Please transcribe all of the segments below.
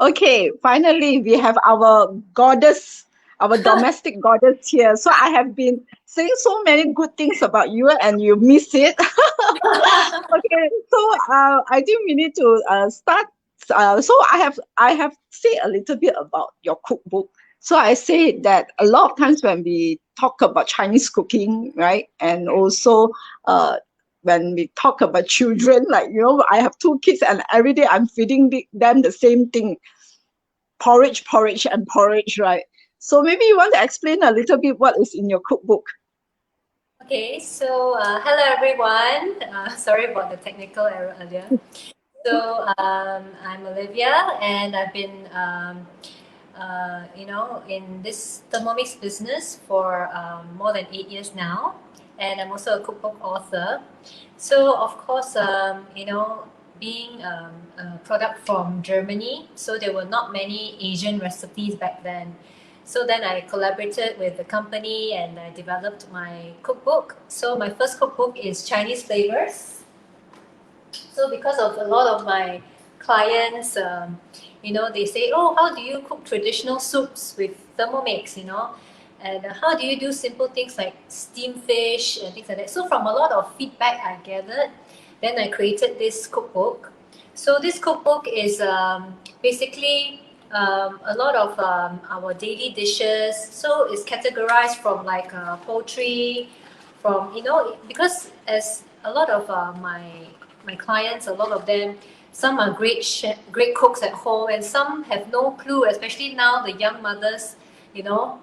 Okay, finally we have our goddess, our domestic goddess here. So I have been saying so many good things about you and you miss it. Okay, so I think we need to start. So I have said a little bit about your cookbook. So I say that a lot of times when we talk about Chinese cooking, right, and also uh, when we talk about children, like I have two kids and every day I'm feeding them the same thing, porridge, porridge, and porridge, right? So maybe you want to explain a little bit what is in your cookbook. Okay, so hello everyone. Sorry about the technical error earlier. So I'm Olivia, and I've been, in this Thermomix business for more than 8 years now, and I'm also a cookbook author. So of course, being a product from Germany, so there were not many Asian recipes back then. So then I collaborated with the company and I developed my cookbook. So my first cookbook is Chinese flavors. So because of a lot of my clients, they say, oh, how do you cook traditional soups with Thermomix, And how do you do simple things like steamed fish and things like that? So from a lot of feedback I gathered, then I created this cookbook. So this cookbook is basically a lot of our daily dishes. So it's categorized from like poultry, from because as a lot of my clients, a lot of them, some are great cooks at home, and some have no clue. Especially now, the young mothers,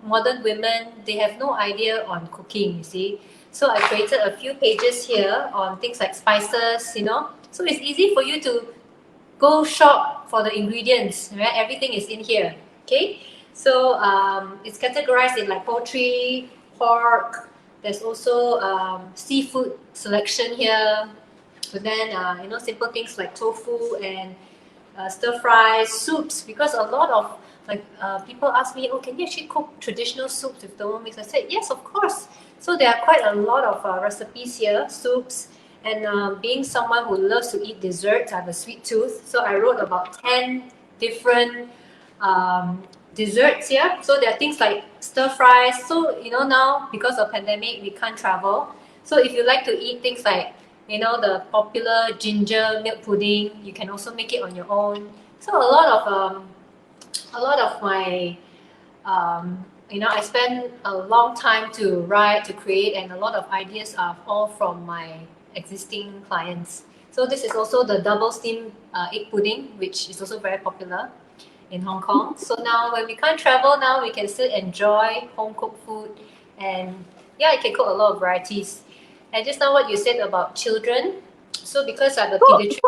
modern women, they have no idea on cooking. You see, so I created a few pages here on things like spices. So it's easy for you to go shop for the ingredients, right? Everything is in here, okay? So it's categorized in like poultry, pork. There's also seafood selection here. But then, simple things like tofu and stir fries, soups, because a lot of people ask me, oh, can you actually cook traditional soups with Thermomix? I said, yes, of course. So there are quite a lot of recipes here, soups, and being someone who loves to eat desserts, I have a sweet tooth. So I wrote about 10 different desserts here. So there are things like stir fries. So, now because of pandemic, we can't travel. So if you like to eat things like, the popular ginger milk pudding, you can also make it on your own. So a lot of my I spend a long time to write, to create, and a lot of ideas are all from my existing clients. So this is also the double steamed egg pudding, which is also very popular in Hong Kong. So now when we can't travel, now we can still enjoy home cooked food, and yeah, I can cook a lot of varieties. And just now what you said about children, so because I'm a pediatric. So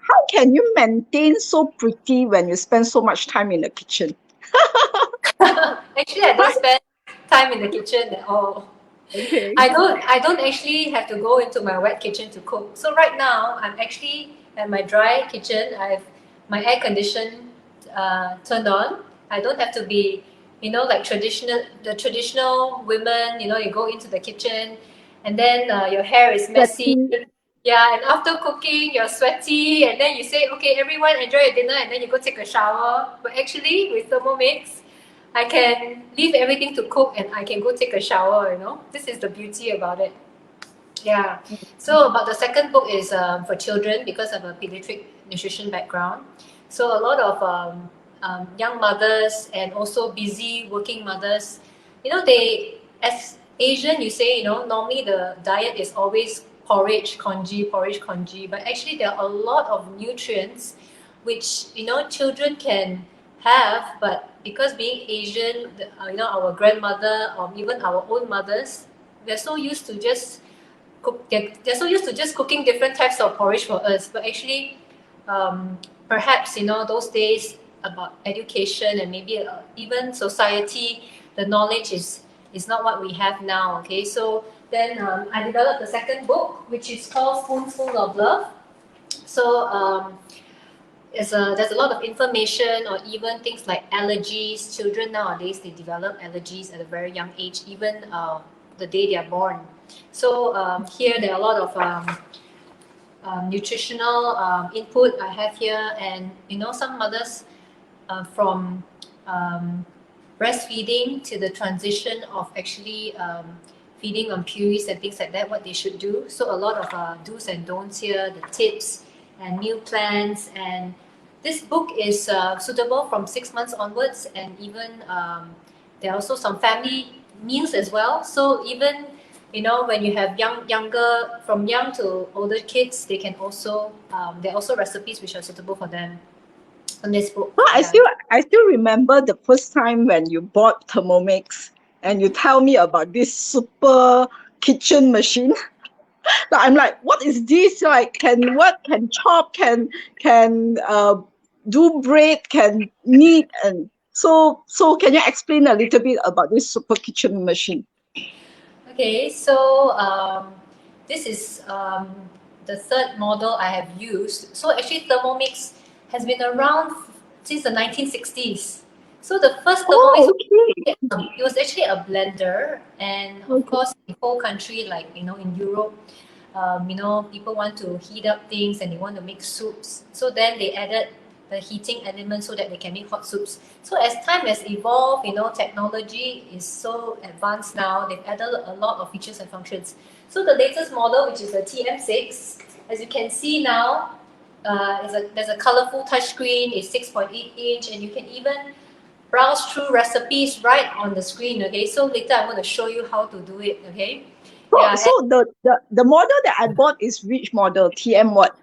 how can you maintain so pretty when you spend so much time in the kitchen? Actually, I don't spend time in the kitchen at all. Okay. I don't actually have to go into my wet kitchen to cook. So right now I'm actually at my dry kitchen. I have my air condition turned on. I don't have to be, like traditional women. You go into the kitchen, and then your hair is messy. Sweaty. Yeah, and after cooking, you're sweaty, and then you say, okay, everyone enjoy your dinner, and then you go take a shower. But actually, with Thermomix, I can leave everything to cook and I can go take a shower. This is the beauty about it. Yeah. So about the second book is for children because of a pediatric nutrition background. So a lot of young mothers and also busy working mothers, they, as Asian, you say, normally the diet is always porridge, congee. But actually there are a lot of nutrients which, children can have, but because being Asian, our grandmother or even our own mothers, we're so used to just they're so used to just cooking different types of porridge for us. But actually, perhaps those days about education and maybe even society, the knowledge is not what we have now. Okay, so then I developed the second book, which is called Spoonful of Love. So there's a lot of information, or even things like allergies. Children nowadays, they develop allergies at a very young age, even the day they are born. So here there are a lot of nutritional input I have here, and some mothers from breastfeeding to the transition of actually feeding on purees and things like that, what they should do. So a lot of do's and don'ts here, the tips and meal plans. And this book is suitable from 6 months onwards, and even there are also some family meals as well. So even when you have younger, from young to older kids, they can also there are also recipes which are suitable for them on this book. Well, I still remember the first time when you bought Thermomix and you tell me about this super kitchen machine. So I'm like, what is this? Like, can chop, can do bread, can knead, and so can you explain a little bit about this super kitchen machine? Okay, so this is the third model I have used. So actually Thermomix has been around since the 1960s. So the first Thermomix, okay. it was actually a blender, and of course the whole country, like in Europe, people want to heat up things and they want to make soups. So then they added the heating element so that they can make hot soups. So as time has evolved, technology is so advanced now, they've added a lot of features and functions. So the latest model, which is the TM6, as you can see now, there's a colorful touchscreen, it's 6.8 inch, and you can even browse through recipes right on the screen. Okay, so later I'm going to show you how to do it. Okay. So the model that I bought is which model? TM what?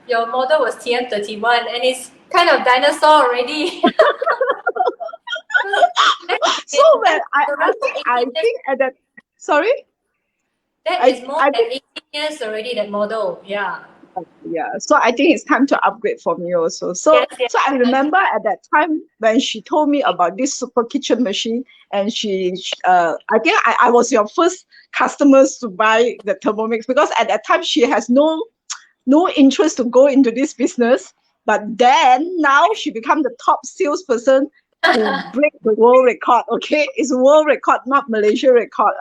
Your model was TM31, and it's kind of dinosaur already. So when I think at that, sorry? That is more than 18 years already, that model. Yeah. Yeah, so I think it's time to upgrade for me also. So Yes. so I remember at that time when she told me about this super kitchen machine, and I think I was your first customers to buy the Thermomix, because at that time she has no interest to go into this business. But then now she become the top salesperson to break the world record. Okay, it's world record, not Malaysia record.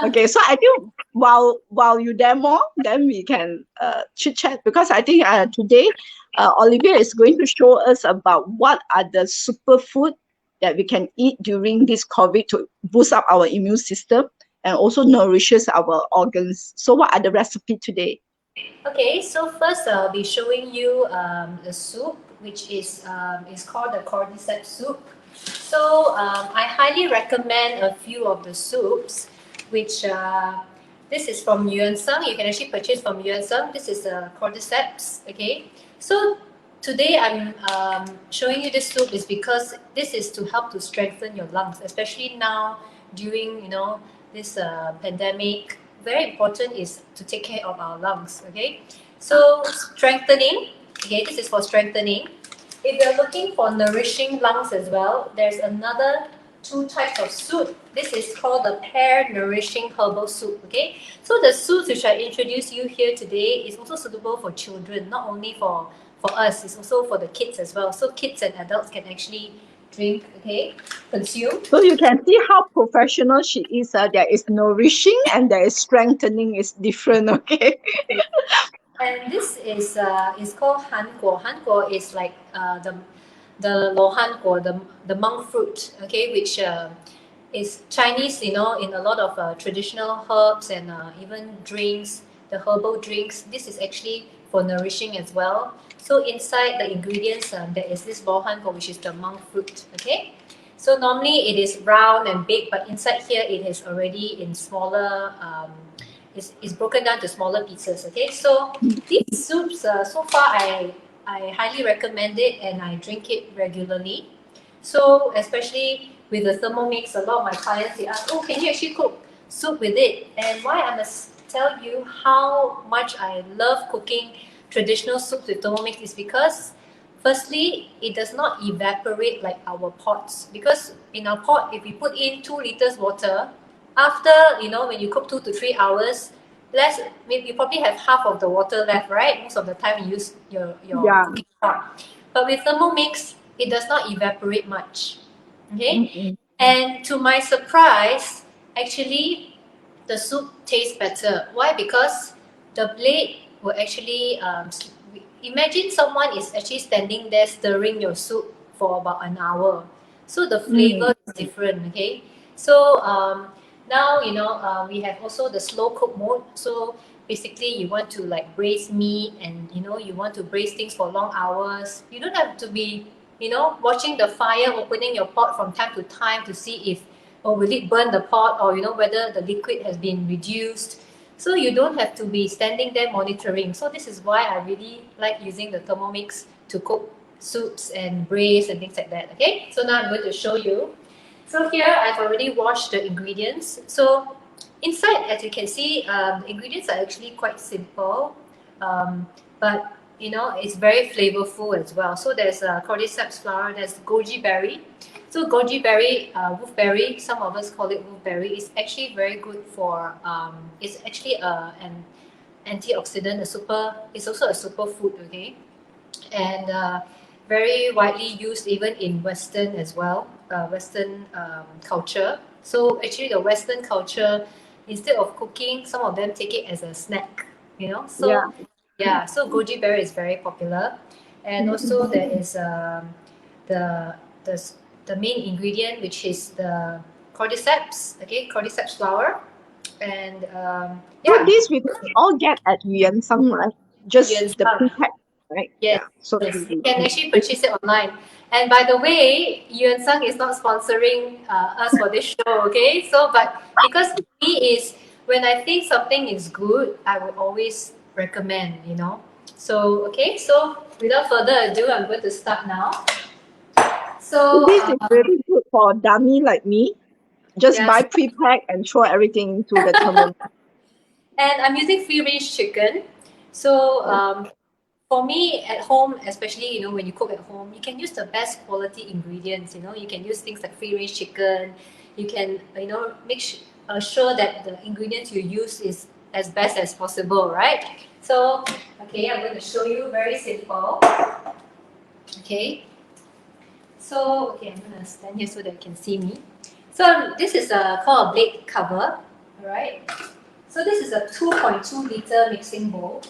Okay, so I think while you demo, then we can chit chat, because I think today Olivia is going to show us about what are the superfood that we can eat during this COVID to boost up our immune system and also nourishes our organs. So what are the recipe today? Okay, so first I'll be showing you the soup, which is called the cordyceps soup. So I highly recommend a few of the soups, which this is from 𝐿𝐴𝐿. You can actually purchase from 𝐿𝐴𝐿. This is the cordyceps. Okay, so today I'm showing you this soup is because this is to help to strengthen your lungs, especially now during this pandemic. Very important is to take care of our lungs. Okay, so strengthening. Okay, this is for strengthening. If you're looking for nourishing lungs as well, there's another 2 types of soup. This is called the Pear Nourishing Herbal Soup. Okay, so the soups which I introduced you here today is also suitable for children, not only for us, it's also for the kids as well. So kids and adults can actually drink, okay, consume. So you can see how professional she is. There is nourishing and there is strengthening. Is different. Okay. And this is called 𝐼𝐴𝐿𝐴. 𝐼𝐴𝐿𝐴 is like the lohān-guō, the monk fruit, okay, which is Chinese, in a lot of traditional herbs and even drinks, the herbal drinks. This is actually for nourishing as well. So inside the ingredients, there is this lohān-guō, which is the monk fruit, okay. So normally it is round and big, but inside here it is already in smaller, it's broken down to smaller pieces, okay. So these soups, so far I highly recommend it and I drink it regularly. So especially with the Thermomix, a lot of my clients, they ask, oh, can you actually cook soup with it? And why I must tell you how much I love cooking traditional soups with Thermomix is because firstly, it does not evaporate like our pots. Because in our pot, if we put in 2 liters water, after, when you cook 2 to 3 hours, maybe you probably have half of the water left, right? Most of the time you use your cooking pot. But with Thermomix, it does not evaporate much. Okay? And to my surprise, actually, the soup tastes better. Why? Because the blade will actually, imagine someone is actually standing there stirring your soup for about an hour. So the flavor is different, okay? So now, we have also the slow cook mode. So basically you want to like braise meat and, you want to braise things for long hours. You don't have to be, watching the fire, opening your pot from time to time to see if, will it burn the pot, or, whether the liquid has been reduced. So you don't have to be standing there monitoring. So this is why I really like using the Thermomix to cook soups and braise and things like that, okay? So now I'm going to show you. So here I've already washed the ingredients. So inside, as you can see, the ingredients are actually quite simple, but it's very flavorful as well. So there's cordyceps flower, there's goji berry. So goji berry, wolfberry, some of us call it wolfberry, is actually very good for, it's actually an antioxidant, it's also a superfood, okay? And very widely used even in Western as well, Western culture. So actually the Western culture, instead of cooking, some of them take it as a snack, So so goji berry is very popular. And also there is the main ingredient, which is the cordyceps, okay, cordyceps flower. And So this we can all get at Yap Yann Fang, right? Just Yuan the Sang. pre-pack, right? Yes, Yeah. So yes. You can actually purchase it online. And by the way, Yuan Sang is not sponsoring us for this show, okay? So, but because he is, when I think something is good, I will always recommend, So, okay, so without further ado, I'm going to start now. So, this is really good for a dummy like me. Just yes. buy pre-pack and throw everything into the Thermomix. And I'm using free-range chicken. So, for me at home, especially when you cook at home, you can use the best quality ingredients. You can use things like free range chicken. You can make sure that the ingredients you use is as best as possible, right? So okay, I'm going to show you very simple. Okay, so okay, I'm going to stand here so that you can see me. So this is called a blade cover. All right. So this is a 2.2 liter mixing bowl.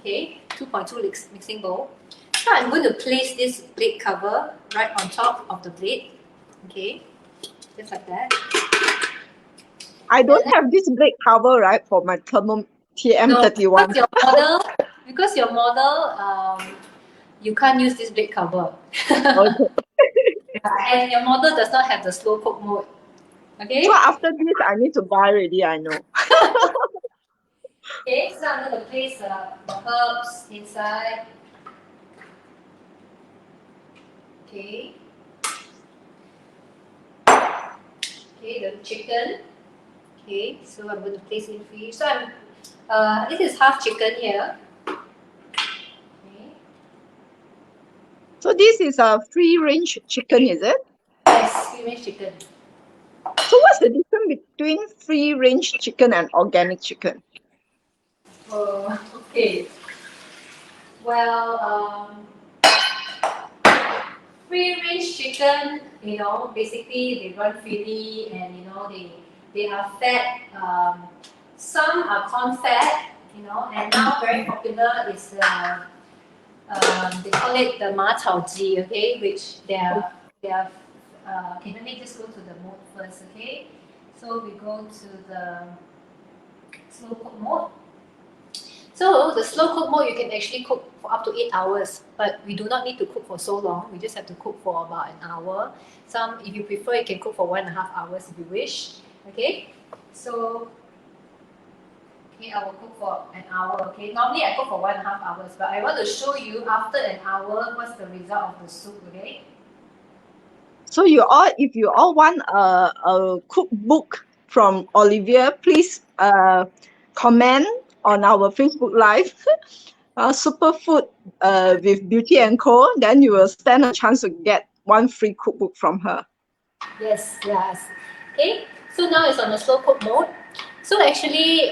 Okay, 2.2 mixing bowl. So I'm going to place this blade cover right on top of the blade. Okay, just like that. I don't have this blade cover, right, for my TM31. No, because your model, you can't use this blade cover. Okay. And your model does not have the slow cook mode. Okay. So after this, I need to buy already, I know. Okay, so I'm going to place the herbs inside. Okay. Okay, the chicken. Okay, so I'm going to place it for you. So this is half chicken here. Okay. So this is a free-range chicken, is it? Yes, free-range chicken. So what's the difference between free-range chicken and organic chicken? Okay. Well, free-range chicken, basically they run freely and they are fat. Some are corn fat, and now very popular is they call it the 𝐷𝐷𝐸, okay, which they are okay, let me just go to the mode first, okay. So we go to the slow cook mode. So the slow cook mode, you can actually cook for up to 8 hours, but we do not need to cook for so long. We just have to cook for about an hour. Some, if you prefer, you can cook for 1.5 hours if you wish. Okay, so okay, I will cook for an hour. Okay, normally I cook for 1.5 hours, but I want to show you after an hour what's the result of the soup. Okay. So if you all want a cookbook from Olivia, please comment on our Facebook Live, Superfood with Beauty and Co. Then you will stand a chance to get one free cookbook from her. Yes. Okay, so now it's on the slow cook mode. So actually,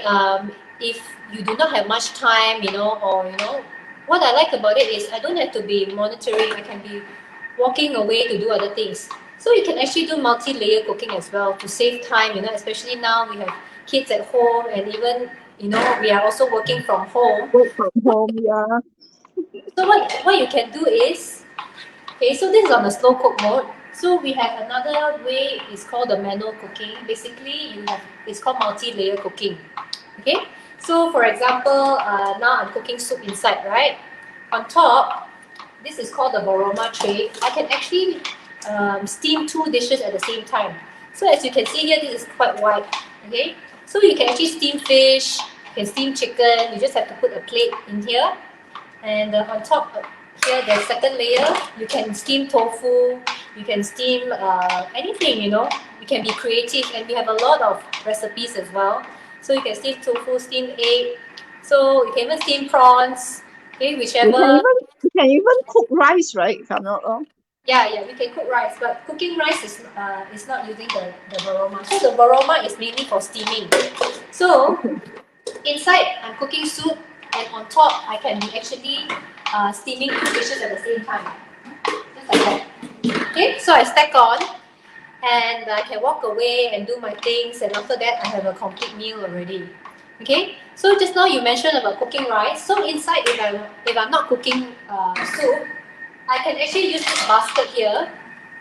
if you do not have much time, what I like about it is I don't have to be monitoring. I can be walking away to do other things. So you can actually do multi-layer cooking as well to save time, especially now we have kids at home and even, we are also working from home. Work from home, yeah. So what you can do is, Okay, so this is on the slow cook mode. So we have another way, it's called the manual cooking. Basically, it's called multi-layer cooking. Okay, so for example, now I'm cooking soup inside, right? On top, this is called the Boroma tray. I can actually steam 2 dishes at the same time. So as you can see here, this is quite wide. Okay, so you can actually steam fish, you can steam chicken. You just have to put a plate in here, and on top here, the second layer, you can steam tofu. You can steam anything. You can be creative, and we have a lot of recipes as well. So you can steam tofu, steam egg. So you can even steam prawns. Okay, whichever. You can even cook rice, right? If I'm not wrong. Yeah, we can cook rice, but cooking rice is not using the Boroma. So the Boroma is mainly for steaming. So inside, I'm cooking soup, and on top, I can be actually steaming 2 dishes at the same time. Just like that. Okay, so I stack on, and I can walk away and do my things, and after that, I have a complete meal already. Okay, so just now you mentioned about cooking rice. So inside, if I'm not cooking soup, I can actually use this basket here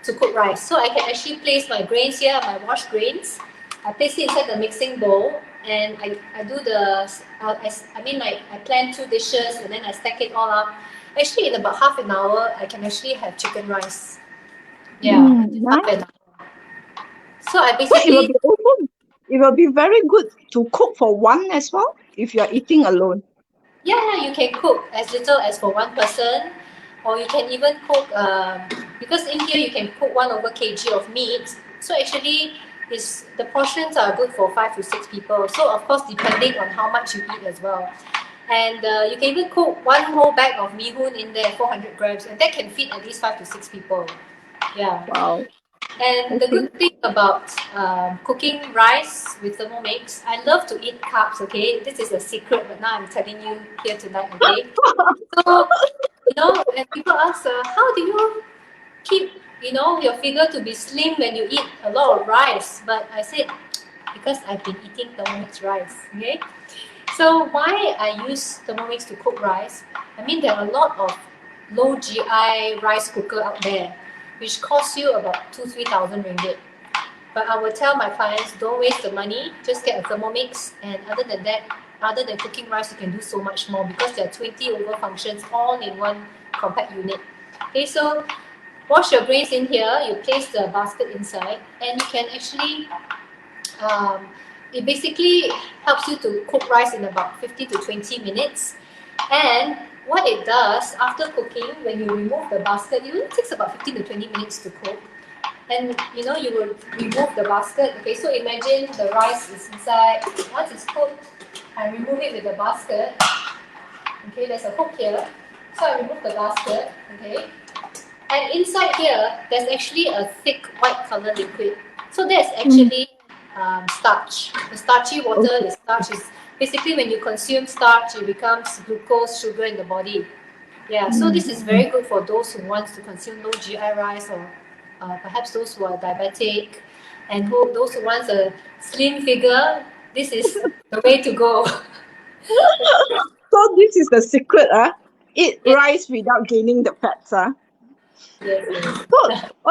to cook rice. So I can actually place my grains here, my washed grains. I place it inside the mixing bowl, and I do I plan 2 dishes, and then I stack it all up. Actually, in about half an hour, I can actually have chicken rice. Yeah, half an hour. So I basically... It will be very good to cook for one as well if you are eating alone. Yeah, you can cook as little as for 1 person, or you can even cook, because in here you can cook 1/kg of meat. So actually, the portions are good for 5 to 6 people. So of course, depending on how much you eat as well. And you can even cook 1 whole bag of mee hoon in there, 400 grams, and that can feed at least 5 to 6 people. Yeah. Wow. And the good thing about cooking rice with Thermomix, I love to eat carbs, okay? This is a secret, but now I'm telling you here tonight, okay? So, when people ask, how do you keep, your figure to be slim when you eat a lot of rice? But I said, because I've been eating Thermomix rice, okay? So why I use Thermomix to cook rice? I mean, there are a lot of low GI rice cooker out there, which costs you about 2,000-3,000 ringgit. But I will tell my clients, don't waste the money, just get a Thermomix, and other than that, other than cooking rice, you can do so much more because there are 20 over functions all in one compact unit. Okay, so wash your grains in here, you place the basket inside, and you can actually, it basically helps you to cook rice in about 15 to 20 minutes. And what it does, after cooking, when you remove the basket, it only takes about 15 to 20 minutes to cook. And you will remove the basket. Okay, so imagine the rice is inside. Once it's cooked, I remove it with the basket. Okay, there's a hook here. So I remove the basket. Okay, and inside here, there's actually a thick white color liquid. So that's actually starch. The starchy water is starch. Is basically when you consume starch, it becomes glucose, sugar in the body. Yeah, so this is very good for those who want to consume low GI rice, or perhaps those who are diabetic, and those who want a slim figure. This is the way to go. So this is the secret, eat rice without gaining the fats, Yes. So,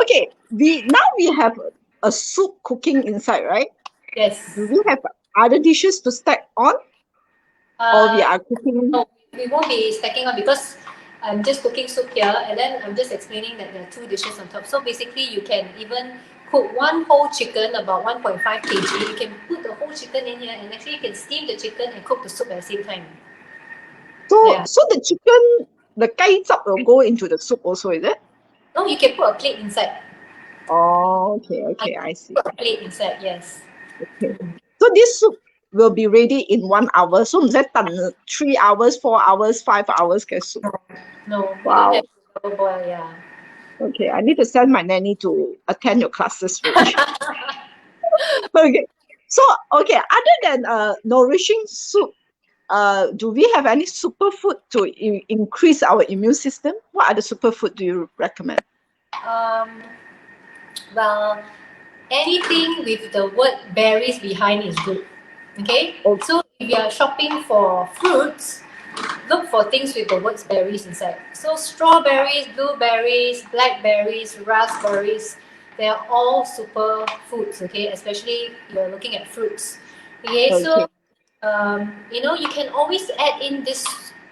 okay, now we have a soup cooking inside, right? Yes. Do we have other dishes to stack on? Or we are cooking? No, we won't be stacking on because I'm just cooking soup here, and then I'm just explaining that there are 2 dishes on top. So basically, you can even cook 1 whole chicken, about 1.5 kg. You can put the whole chicken in here, and actually you can steam the chicken and cook the soup at the same time. So the chicken, the 𝐻𝐸𝐯 will go into the soup also, is it? No, you can put a plate inside. Oh, okay, I see. Put a plate inside, yes. Okay. So this soup will be ready in 1 hour. So唔使等 3 hours, 4 hours, 5 hours get soup. No, Wow. you don't have to double boil, yeah. Okay, I need to send my nanny to attend your classes. Okay. So, okay, other than nourishing soup, do we have any superfood to increase our immune system? What other superfood do you recommend? Well, anything with the word berries behind is good. Okay? So if you are shopping for fruits, look for things with the words berries inside. So strawberries, blueberries, blackberries, raspberries, they are all super foods, okay? Especially you're looking at fruits. Okay, so Okay. you know, you can always add in this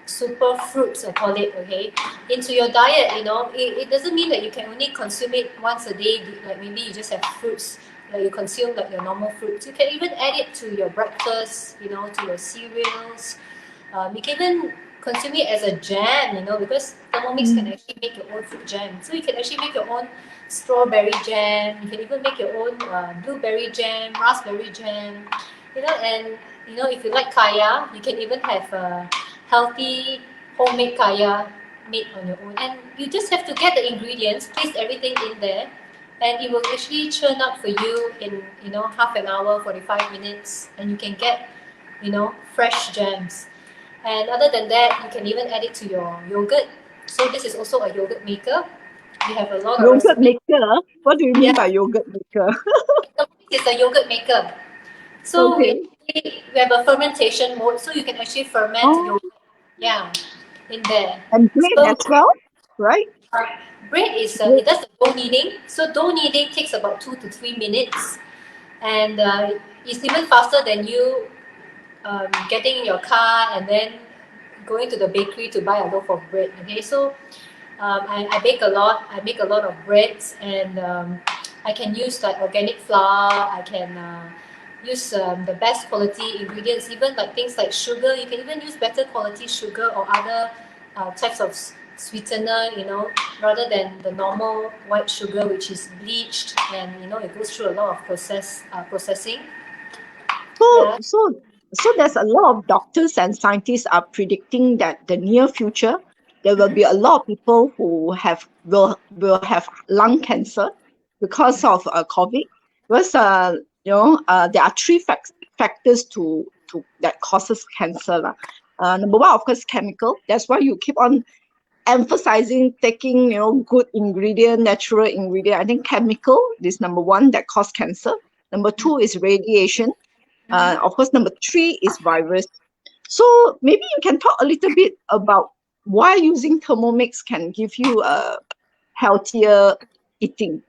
super fruits, I call it, okay, into your diet. You know, it doesn't mean that you can only consume it once a day. Like maybe you just have fruits, like you consume like your normal fruits. You can even add it to your breakfast, you know, to your cereals. You can even consume it as a jam, you know, because Thermomix can actually make your own fruit jam. So you can actually make your own strawberry jam. You can even make your own blueberry jam, raspberry jam, you know. And you know, if you like kaya, you can even have a healthy homemade kaya made on your own. And you just have to get the ingredients, place everything in there, and it will actually churn up for you in, you know, half an hour, 45 minutes, and you can get, you know, fresh jams. And other than that, you can even add it to your yogurt. So this is also a yogurt maker. We have a lot of Yogurt recipes. maker? What do you mean Yeah, by yogurt maker? it's a yogurt maker. So Okay. we have a fermentation mode, so you can actually ferment Oh, yogurt. Yeah, in there. and bread So as well, right? uh, bread is Bread. it does the dough kneading. So dough kneading takes about 2 to 3 minutes, and it's even faster than you getting in your car and then going to the bakery to buy a loaf of bread. Okay, so I bake a lot. I make a lot of breads, and I can use like organic flour. I can use the best quality ingredients, even like things like sugar. You can even use better quality sugar or other types of sweetener, you know, rather than the normal white sugar, which is bleached, and you know it goes through a lot of processing. So, Yeah. so, so there's a lot of doctors and scientists are predicting that the near future there will be a lot of people who will have lung cancer because of COVID. Because there are three factors to that causes cancer lah. Number one, of course, chemical. That's why you keep on emphasizing taking good ingredient, natural ingredient. I think chemical is number one that cause cancer. Number two is radiation. Of course, number three is virus. So maybe you can talk a little bit about why using Thermomix can give you a healthier eating.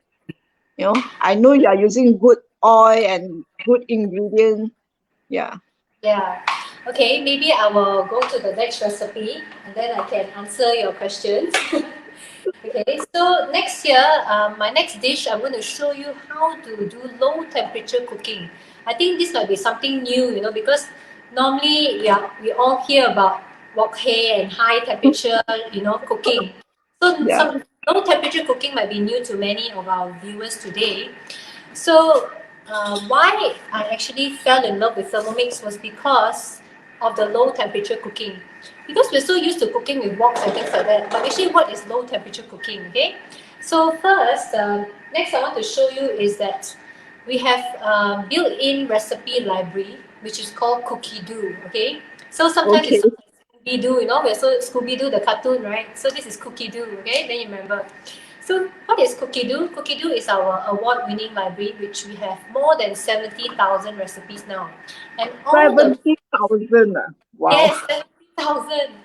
I know you are using good oil and good ingredient. Yeah. Yeah. Okay, maybe I will go to the next recipe and then I can answer your questions. Okay, so next year, my next dish, I'm going to show you how to do low temperature cooking. I think this might be something new, you know, because normally we all hear about wok hei and high temperature, you know, cooking. So Yeah. some low temperature cooking might be new to many of our viewers today. So why I actually fell in love with Thermomix was because of the low temperature cooking. Because we're so used to cooking with woks and things like that. But actually, what is low temperature cooking? Okay. So first, next I want to show you is that we have built-in recipe library which is called Cookie Doo. Okay. So sometimes Okay. it's Scooby Doo. You know, we're so Scooby Doo the cartoon, right? So this is Cookie Doo. Okay. Then you remember. So what is Cookie Doo? Cookie Doo is our award-winning library, which we have more than 70,000 recipes now, and all the 70,000. Wow. yes, 70,000.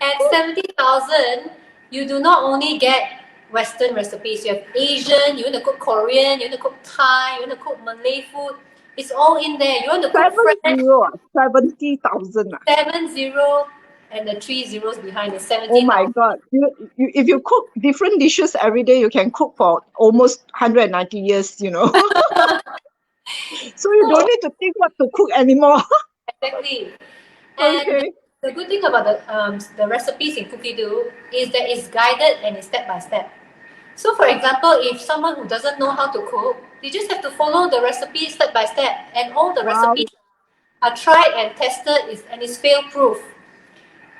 At 70,000, you do not only get Western recipes. You have Asian. You want to cook Korean. You want to cook Thai. You want to cook Malay food. It's all in there. You want to cook French. 70,000. 7 0 and the 3 zeros behind is Oh my 70,000. God. If you cook different dishes every day, you can cook for almost 190 years. So you don't So need to think what to cook anymore. exactly. And Okay. the good thing about the recipes in Cookie Doo is that it's guided and it's step by step. So, for example, if someone who doesn't know how to cook, they just have to follow the recipe step by step, and all the Wow. recipes are tried and tested and is fail proof.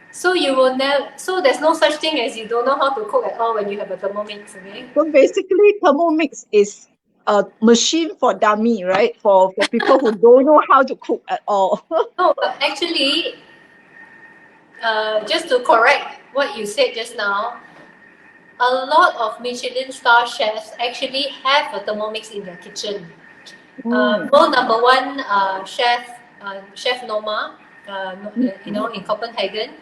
So you will never. So there's no such thing as you don't know how to cook at all when you have a Thermomix. Okay. So basically, Thermomix is a machine for dummy, right? For people who don't know how to cook at all. No, but actually, just to correct what you said just now, a lot of Michelin star chefs actually have a Thermomix in their kitchen. Mm, World number one chef, Chef Noma, mm, you know, in Copenhagen,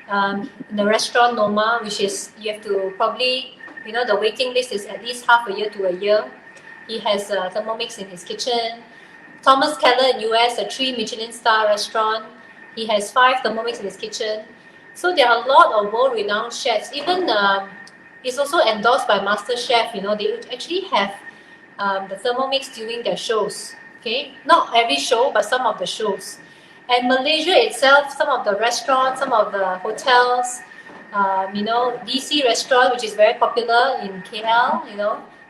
in the restaurant Noma, which is you have to probably, the waiting list is at least half a year to a year. He has Thermomix in his kitchen. Thomas Keller in US, a 3 Michelin star restaurant. He has 5 Thermomix in his kitchen. So there are a lot of world-renowned chefs. Even it's also endorsed by Master Chef. They actually have the Thermomix during their shows. Okay, not every show, but some of the shows. And Malaysia itself, some of the restaurants, some of the hotels, DC restaurant, which is very popular in KL,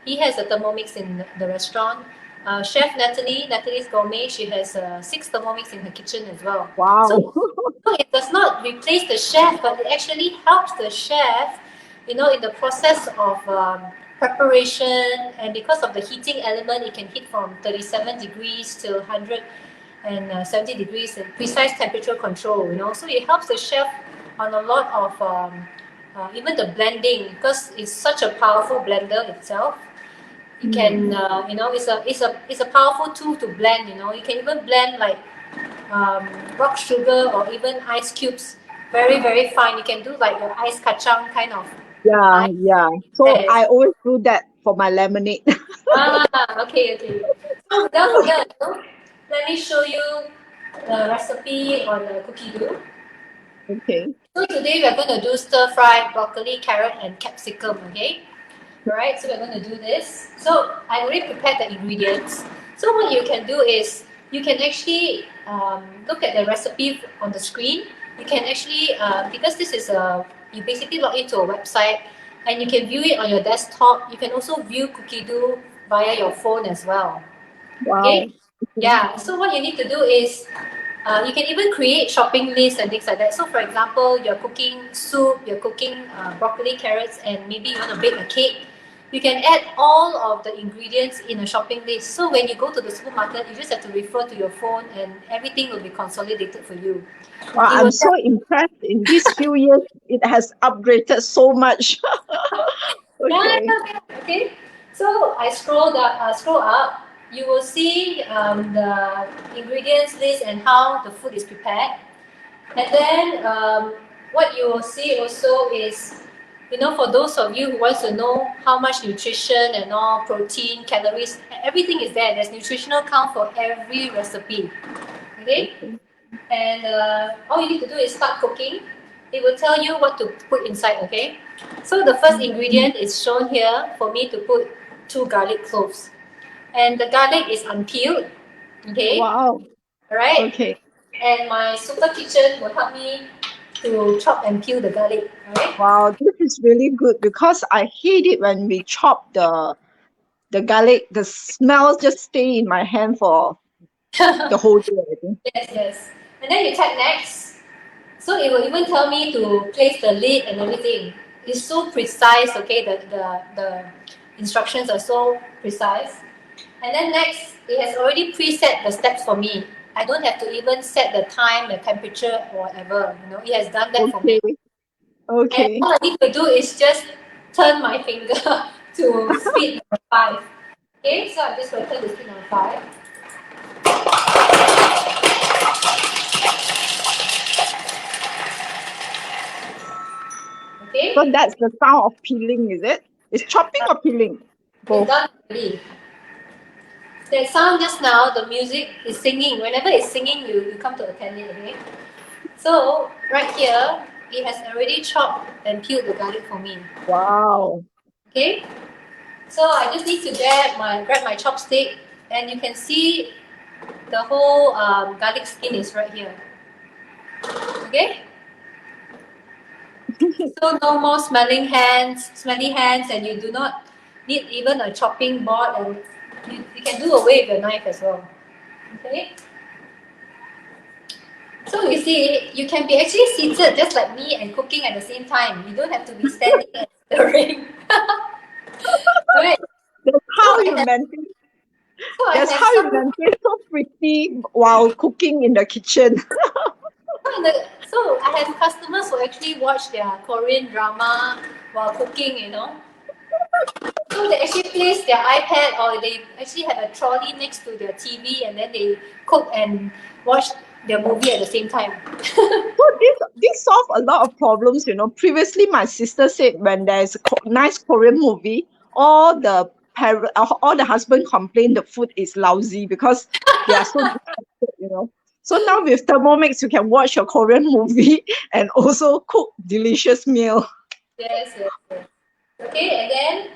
he has a Thermomix in the restaurant. Chef Natalie's Gourmet, she has 6 Thermomix in her kitchen as well. Wow. So it does not replace the chef, but it actually helps the chef, in the process of preparation. And because of the heating element, it can heat from 37 degrees to 170 degrees and precise temperature control, So it helps the chef on a lot of, even the blending, because it's such a powerful blender itself. You can, it's a powerful tool to blend, You can even blend like rock sugar or even ice cubes very, very fine. You can do like your 𝐼𝐸𝐶𝐞𝐿 kind of. Yeah. So I always do that for my lemonade. Okay. So without further ado, let me show you the recipe on the cookie dough. Okay. So today we're going to do stir-fried broccoli, carrot, and capsicum, okay? Alright, so we're going to do this. So I already prepared the ingredients. So what you can do is, you can actually look at the recipe on the screen. You can actually, because this is you basically log into a website and you can view it on your desktop. You can also view cookie dough via your phone as well. Wow. Okay? Yeah, so what you need to do is, you can even create shopping lists and things like that. So for example, you're cooking soup, you're cooking broccoli, carrots, and maybe you want to bake a cake. You can add all of the ingredients in a shopping list. So when you go to the supermarket, you just have to refer to your phone and everything will be consolidated for you. Wow, I'm so impressed. In these few years, it has upgraded so much. Okay. Okay. So I scroll up. You will see the ingredients list and how the food is prepared. And then what you will see also is, for those of you who wants to know how much nutrition and all, protein, calories, everything is there. There's nutritional count for every recipe. Okay? And all you need to do is start cooking. It will tell you what to put inside, okay? So the first ingredient is shown here for me to put 2 garlic cloves. And the garlic is unpeeled, okay? Wow. Alright? Okay. And my super kitchen will help me to chop and peel the garlic, alright? Wow, this is really good because I hate it when we chop the garlic. The smell just stay in my hand for the whole day, I think. Yes. And then you tap next. So it will even tell me to place the lid and everything. It's so precise, okay? The instructions are so precise. And then next, it has already preset the steps for me. I don't have to even set the time, the temperature, or whatever. It has done that for me. Okay. And all I need to do is just turn my finger to speed number 5. Okay, so I'm just going to turn the speed number 5. Okay. So that's the sound of peeling, is it? It's chopping or peeling? It's done already. That sound just now, the music is singing. Whenever it's singing, you come to attend it, okay? So, right here, it has already chopped and peeled the garlic for me. Wow. Okay? So, I just need to grab my chopstick, and you can see the whole garlic skin is right here. Okay? So, no more smelly hands, and you do not need even a chopping board, and you can do away with your knife as well. Okay? So you see, you can be actually seated just like me and cooking at the same time. You don't have to be standing and stirring. Right? That's how you maintain. That's how you maintain so pretty while cooking in the kitchen. So I have customers who actually watch their Korean drama while cooking, So they actually place their iPad or they actually have a trolley next to their TV and then they cook and watch their movie at the same time. So this solve a lot of problems, you know. Previously, my sister said when there's a nice Korean movie, all the husband complain the food is lousy because they are so distracted, you know. So now with Thermomix, you can watch a Korean movie and also cook delicious meal. Yes, yes, yes. Okay, and then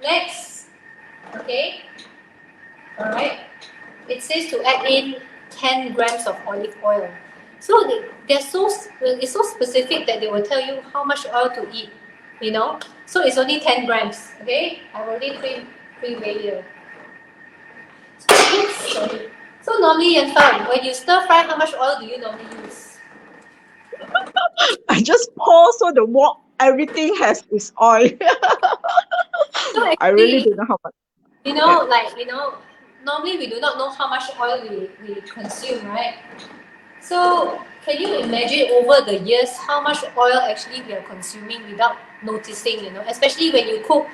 next. Okay, all right. It says to add in 10 grams of olive oil. So it's so specific that they will tell you how much oil to eat, you know. So it's only 10 grams. Okay, I've already pre-weighed here. Sorry. So normally, Yan Fang, when you stir fry, how much oil do you normally use? I just pour so the wok everything has its oil. So I really actually, don't know how much. you Yeah. know, like normally we do not know how much oil we consume, right? So can you imagine over the years how much oil actually we are consuming without noticing, you know, especially when you cook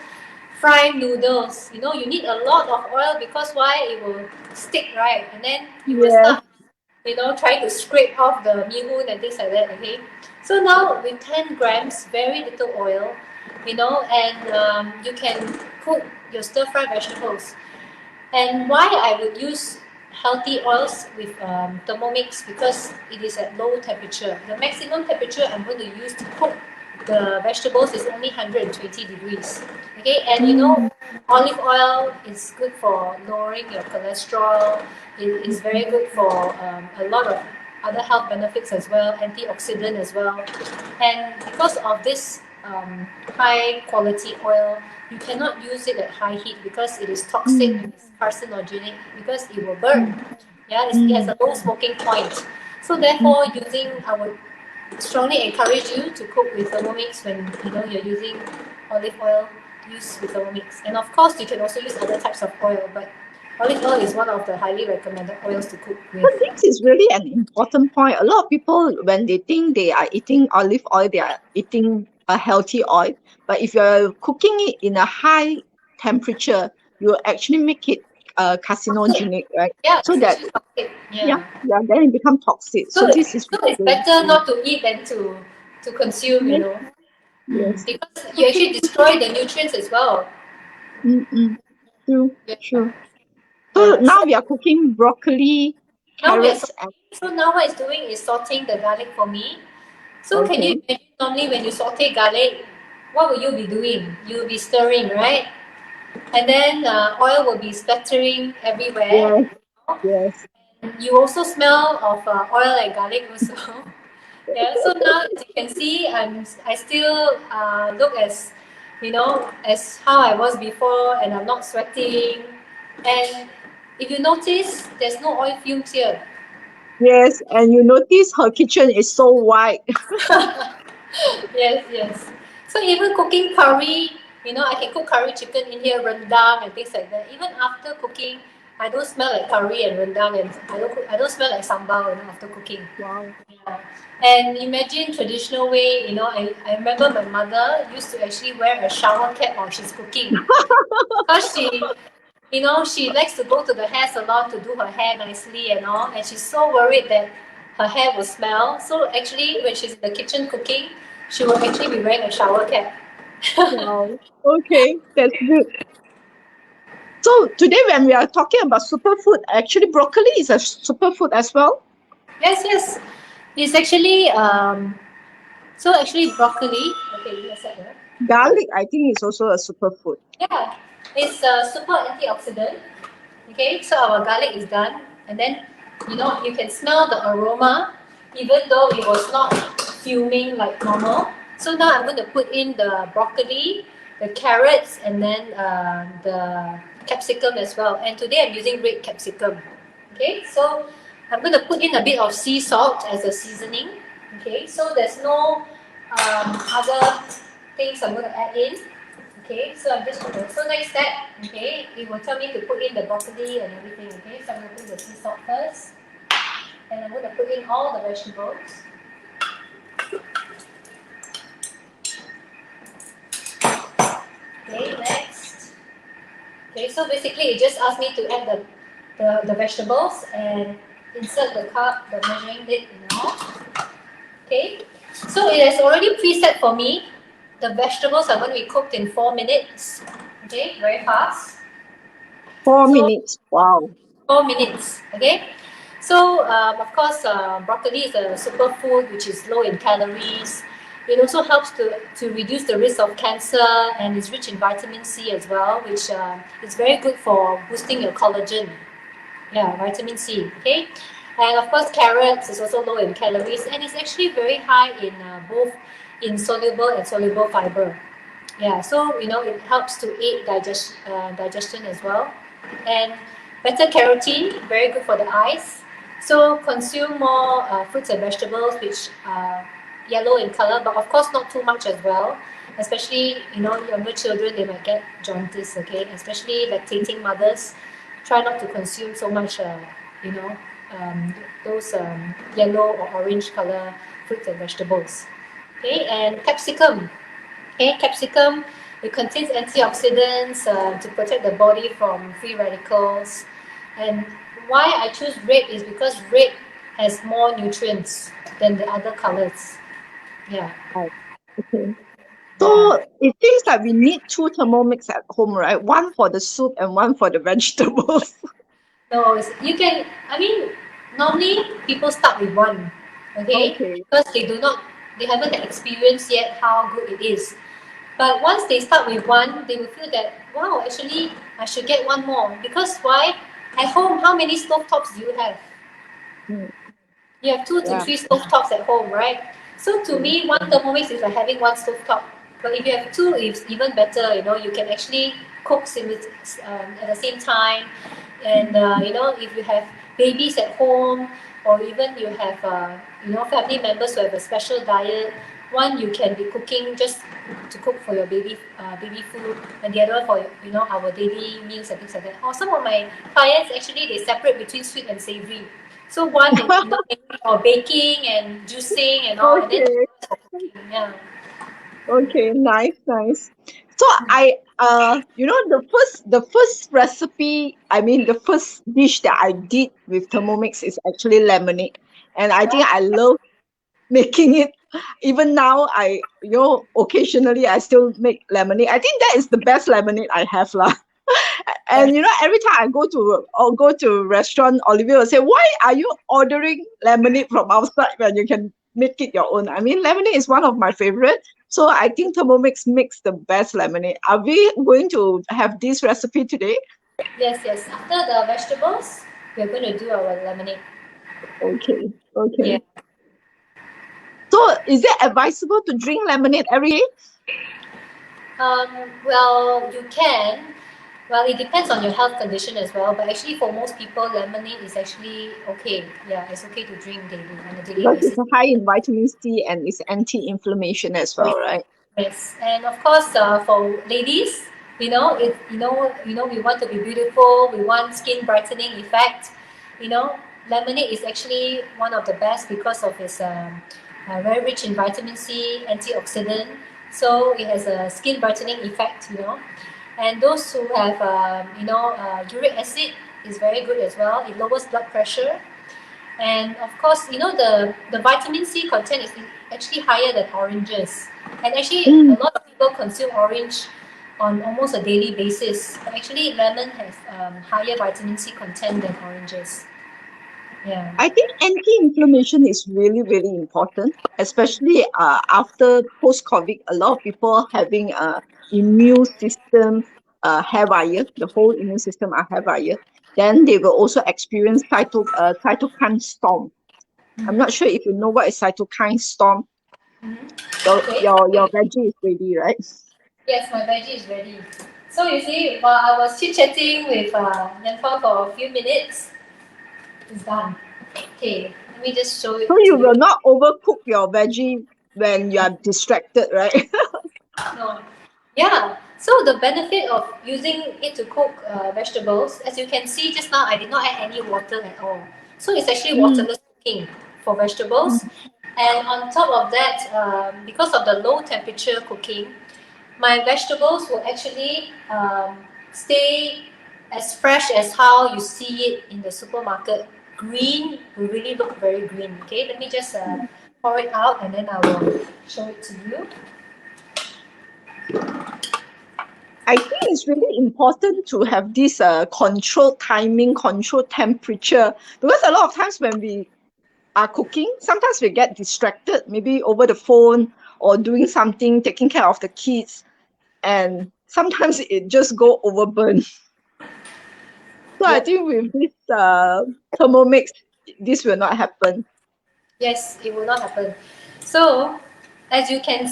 fried noodles, you know, you need a lot of oil because why? It will stick, right? And then you will Yes. start, you know, trying to scrape off the 𝐸 and things like that, okay? So now with 10 grams, very little oil, you know, and you can cook your stir-fried vegetables. And why I would use healthy oils with Thermomix, because it is at low temperature. The maximum temperature I'm going to use to cook the vegetables is only 120 degrees. Okay, and you know, olive oil is good for lowering your cholesterol. It is very good for a lot of other health benefits as well, antioxidant as well. And because of this high quality oil, you cannot use it at high heat because it is toxic and it's carcinogenic because it will burn. Yeah, it has a low smoking point. So therefore, I would strongly encourage you to cook with Thermomix when you know you're using olive oil. Use with Thermomix, and of course, you can also use other types of oil, but olive oil is one of the highly recommended oils to cook with. But this is really an important point. A lot of people, when they think they are eating olive oil, they are eating a healthy oil. But if you're cooking it in a high temperature, you actually make it Toxic. carcinogenic, right? Yeah, So it's that, actually toxic. yeah, Yeah. yeah, then it becomes toxic. So, So this is so it's really, better not to eat than to consume, you yes, know, yes. because you Okay. actually destroy the nutrients as well. Mm-mm. True, Yeah. true. So Yeah. now we are cooking broccoli, Now we are carrots, and sauteing. So now what it's doing is sauteing the garlic for me. So can you okay. imagine normally when you saute garlic, what will you be doing? You'll be stirring, right? And then oil will be splattering everywhere. Yes, yes. You also smell of oil and garlic also. Yeah, so now as you can see, I still look as you know as how I was before, and I'm not sweating. And if you notice, there's no oil fumes here. Yes, and you notice her kitchen is so white. Yes, yes. So even cooking curry, you know, I can cook curry chicken in here, rendang and things like that. Even after cooking, I don't smell like curry and rendang, and I don't smell like sambal, you know, after cooking. Wow. Yeah. And imagine traditional way, you know, I remember my mother used to actually wear a shower cap while she's cooking because you know, she likes to go to the hair salon to do her hair nicely and all, and she's so worried that her hair will smell. So actually, when she's in the kitchen cooking, she will actually be wearing a shower cap. Wow. Okay, that's good. So today when we are talking about superfood, actually broccoli is a superfood as well. Yes, yes. It's actually so actually broccoli. Okay, give me a second. Garlic, I think, is also a superfood. Yeah, it's a super antioxidant. Okay, so our garlic is done, and then you know you can smell the aroma, even though it was not fuming like normal. So now I'm going to put in the broccoli, the carrots, and then the capsicum as well. And today I'm using red capsicum. Okay, so I'm going to put in a bit of sea salt as a seasoning. Okay, so there's no other things I'm going to add in. Okay, so I'm just going to, so next step, okay, it will tell me to put in the broccoli and everything, okay, so I'm going to put the sea salt first, and I'm going to put in all the vegetables. Okay, next. Okay, so basically it just asked me to add the vegetables, and insert the cup, the measuring lid, Okay, so it has already preset for me. The vegetables are going to be cooked in 4 minutes. Okay, very fast. 4 minutes. Wow. 4 minutes. Okay, so of course, broccoli is a superfood which is low in calories. It also helps to reduce the risk of cancer and is rich in vitamin C as well, which is very good for boosting your collagen. Yeah, vitamin C. Okay, and of course, carrots is also low in calories and it's actually very high in both insoluble and soluble fiber. Yeah, so it helps to aid digestion as well, and beta carotene very good for the eyes. So consume more fruits and vegetables which are yellow in color, but of course not too much as well. Especially younger children, they might get jaundice. Okay, especially lactating mothers, try not to consume so much. You know those yellow or orange color fruits and vegetables. Okay, and capsicum. Okay, capsicum, it contains antioxidants to protect the body from free radicals. And why I choose red is because red has more nutrients than the other colors. Yeah, Right. Okay. yeah. So it seems like we need two Thermomix at home, right? One for the soup and one for the vegetables. No, you can, I mean, normally people start with one, okay? Okay. Because they haven't experienced yet how good it is. But once they start with one, they will feel that, wow, actually, I should get one more. Because why? At home, how many stovetops do you have? Mm, You have 2 to yeah. 3 stovetops at home, right? So to Mm, me, one Thermomix is like having one stovetop. But if you have two, it's even better. You can actually cook at the same time. And if you have babies at home, or even you have family members who have a special diet, one you can be cooking just to cook for your baby food, and the other for our daily meals and things like that. Or some of my clients actually they separate between sweet and savory. So one is maybe for baking and juicing and all, and then the okay. other is for cooking. Yeah. Okay. Nice. Nice. So the first recipe, I mean the first dish that I did with Thermomix is actually lemonade, and I think I love making it. Even now, occasionally I still make lemonade. I think that is the best lemonade I have, lah. Yes. And every time I go to restaurant, Olivia will say, "Why are you ordering lemonade from outside when you can make it your own?" I mean, lemonade is one of my favorite. So I think Thermomix makes the best lemonade. Are we going to have this recipe today? Yes, yes. After the vegetables, we're going to do our lemonade. Okay. Yeah. Okay. So is it advisable to drink lemonade every day? Well, you can. Well, it depends on your health condition as well. But actually, for most people, lemonade is actually okay. Yeah, it's okay to drink daily on a daily Because it's basis. high in vitamin C and it's anti-inflammation as well, right? Yes, and of course, for ladies, we want to be beautiful. We want skin brightening effect. You know, lemonade is actually one of the best because of its very rich in vitamin C, antioxidant. So it has a skin brightening effect. And those who have uric acid is very good as well. It lowers blood pressure. And of course, the vitamin C content is actually higher than oranges. And actually, a Mm. lot of people consume orange on almost a daily basis. But actually, lemon has higher vitamin C content than oranges. Yeah. I think anti-inflammation is really, really important, especially after post-COVID. A lot of people having immune system haywire, the whole immune system are haywire. Then they will also experience cytokine storm. I'm not sure if you know what is cytokine storm. Your Okay. your your veggie is ready, right? Yes, my veggie is ready. So you see, while I was chit-chatting with Yan Fang for a few minutes, it's done. Okay, let me just show So it to you you. will not overcook your veggie when you are distracted, right? No. Yeah. So the benefit of using it to cook vegetables, as you can see just now, I did not add any water at all. So it's actually Mm, waterless cooking for mm, vegetables. And on top of that, because of the low temperature cooking, my vegetables will actually stay as fresh as how you see it in the supermarket green will really look very green. Okay, let me just pour it out and then I will show it to you. I think it's really important to have this controlled timing, controlled temperature, because a lot of times when we are cooking, sometimes we get distracted, maybe over the phone or doing something, taking care of the kids, and sometimes it just go overburn. So I Yep. think with this Thermomix, this will not happen. Yes, it will not happen. So, as you can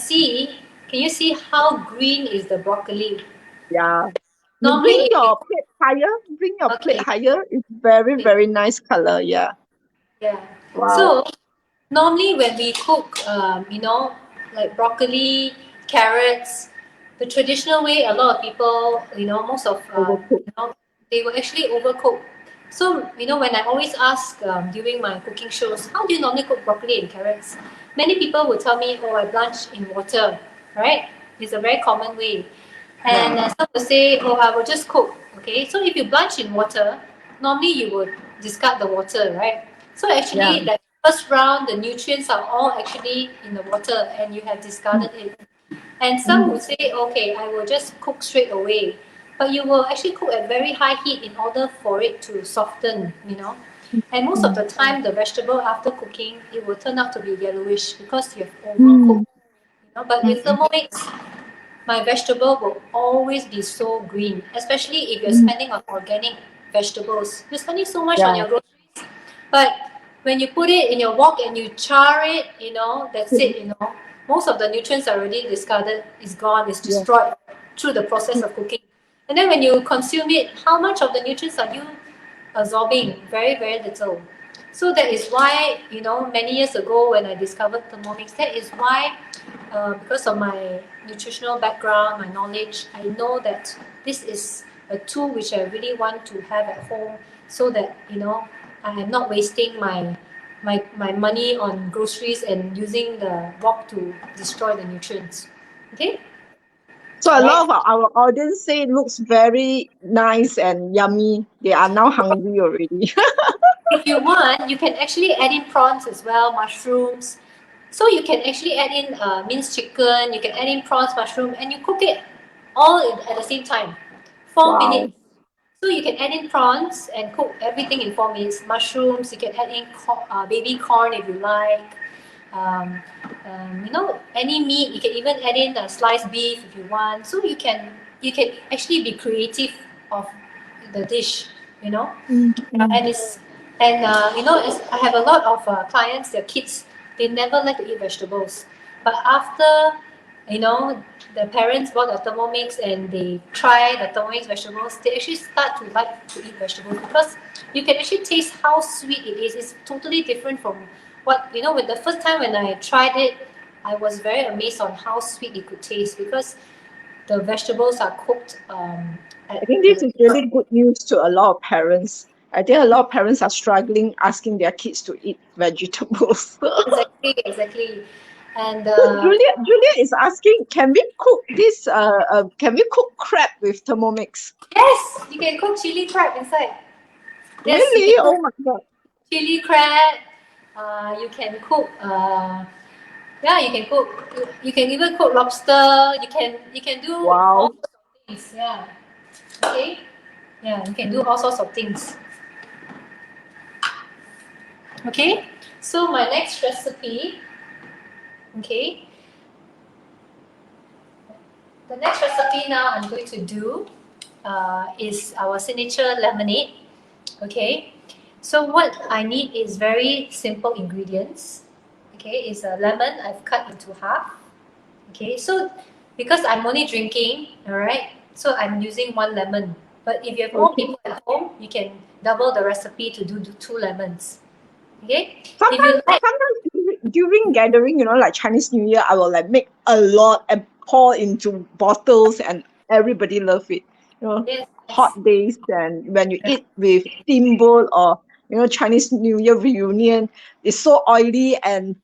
you see how green is the broccoli? Yeah. You bring Normally, your plate higher, bring your plate okay, higher. It's very, okay, very nice color. Yeah. yeah. Wow. So, normally when we cook, like broccoli, carrots, the traditional way, a lot of people, most of, Overcooked. they will actually overcook. So, when I always ask during my cooking shows, how do you normally cook broccoli and carrots? Many people will tell me, oh, I blanch in water, right? It's a very common way. And Yeah. some will say, oh, I will just cook, okay? So if you blanch in water, normally you would discard the water, right? So Yeah. actually, like first round, the nutrients are all actually in the water and you have discarded it. And some would say, okay, I will just cook straight away. But you will actually cook at very high heat in order for it to soften. And most of the time, the vegetable after cooking, it will turn out to be yellowish because you have overcooked. But with Thermomix, my vegetable will always be so green, especially if you're spending on organic vegetables. You're spending so much on Yeah. your groceries. But when you put it in your wok and you char it, that's it. Most of the nutrients are already discarded, is gone, is Yeah. destroyed through the process of cooking. And then when you consume it, how much of the nutrients are you absorbing? Very, very little. So that is why, many years ago when I discovered Thermomix, that is why, because of my nutritional background, my knowledge, I know that this is a tool which I really want to have at home so that, I am not wasting my money on groceries and using the wok to destroy the nutrients. Okay? So a All lot right. of our audience say it looks very nice and yummy. They are now hungry already. If you want, you can actually add in prawns as well, mushrooms. So you can actually add in minced chicken, you can add in prawns, mushroom, and you cook it all at the same time. 4 minutes. Wow. So you can add in prawns and cook everything in 4 minutes. Mushrooms, you can add in baby corn if you like. Any meat. You can even add in sliced beef if you want. So you can actually be creative of the dish. You know, and it's and I have a lot of clients. Their kids, they never like to eat vegetables, but after you know the parents bought the Thermomix and they try the Thermomix vegetables, they actually start to like to eat vegetables because you can actually taste how sweet it is. It's totally different from what With the first time when I tried it, I was very amazed on how sweet it could taste because the vegetables are cooked I at think this is really good news to a lot of parents. I think a lot of parents are struggling asking their kids to eat vegetables. exactly. And Julia is asking, can we cook crab with Thermomix? yes, you can cook chili crab inside. Yes, you can Really? cook Oh my God. chili crab. You can cook. Yeah, you can cook. You can even cook lobster. You can do all Wow. sorts of things. Yeah. Okay. Yeah, you can do all sorts of things. Okay. So my next recipe. Okay. The next recipe now I'm going to do is our signature lemonade. Okay. So what I need is very simple ingredients. Okay, is a lemon I've cut into half. Okay, so because I'm only drinking, all right, so I'm using one lemon. But if you have more Okay. people at home, you can double the recipe to do 2 lemons. Okay, if you Sometimes, like, during gathering, like Chinese New Year, I will like make a lot and pour into bottles, and everybody love it. yes, Hot yes, days, and when you eat with steamboat or Chinese New Year reunion, it's so oily, and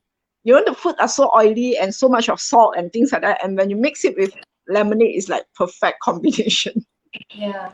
the food are so oily and so much of salt and things like that. And when you mix it with lemonade, it's like perfect combination. yeah.